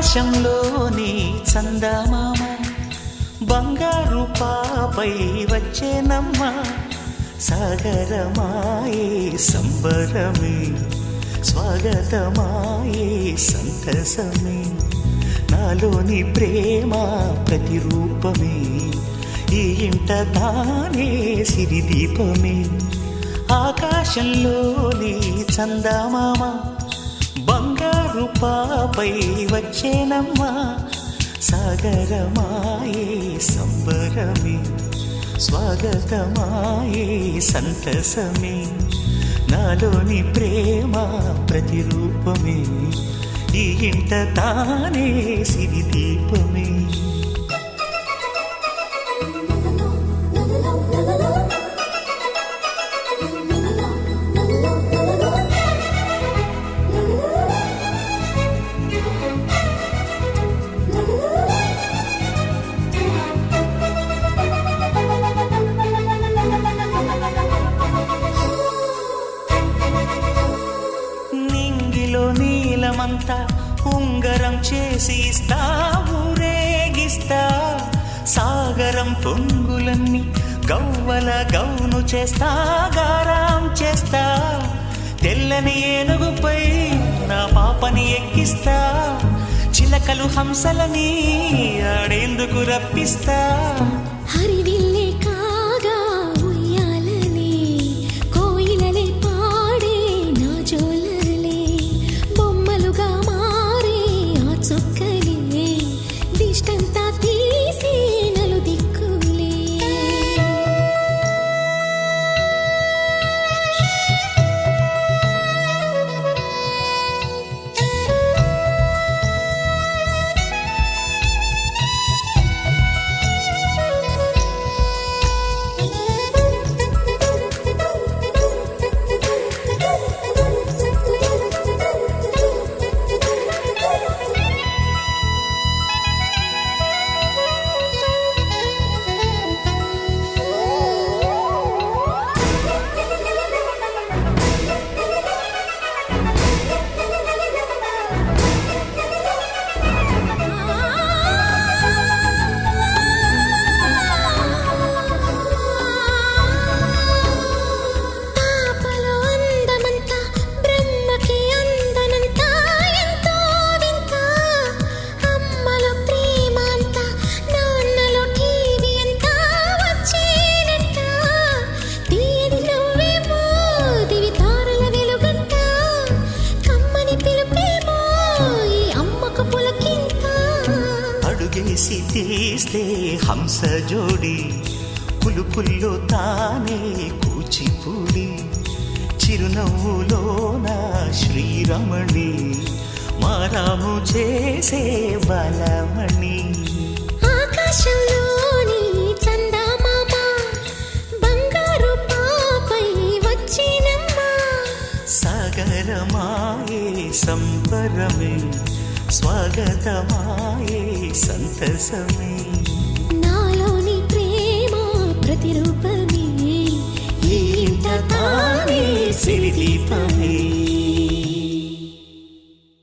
ఆకాశంలోని చందమామ బంగారు పాపై వచ్చేనమ్మ సాగరమాయే సంబరమే స్వాగతమాయే సంతసమే నాలోని ప్రేమ ప్రతిరూపమే ఈ ఇంట తానే సిరిదీపమే ఆకాశంలోని చందమామ బంగారు పాపై వచ్చేనమ్మా సాగరమాయే సంబరమే స్వాగతమాయే సంతసమే నాలోని ప్రేమ ప్రతిరూపమే ఈ ఇంట తానే సిరిదీపమే నీలమంతా ఉంగరం చేసి ఇస్తా ఊరేగిస్తా సాగరం పొంగులన్నీ గవ్వల గౌను చేస్తా గారాం చేస్తా తెల్లని ఏనుగుపై నా పాపని ఎక్కిస్తా చిలకలు హంసలని ఆడేందుకు రప్పిస్తా హరివిల్లే కాగా ఉయ్యాలనే కోయిలలే పాడే నా జోలలే బొమ్మలుగా మారే ఆ చుక్కలే దిష్టంతా తీసి నలు దిక్కులే అడుగేసి తీస్తే హంస జోడి పులుపుల్లో తానే కూచిపూడి చిరునవ్వులోన శ్రీరమణి మారాము చేసే బలమణి ఆకాశంలోని చందమామ బంగారు పాపై వచ్చినమ్మా సాగరమాయే సంబరమే స్వాగతమాయే సంతసమే నాలోని ప్రేమ ప్రతిరూపమే ఈ ఇంట తానే సిరిదీపమే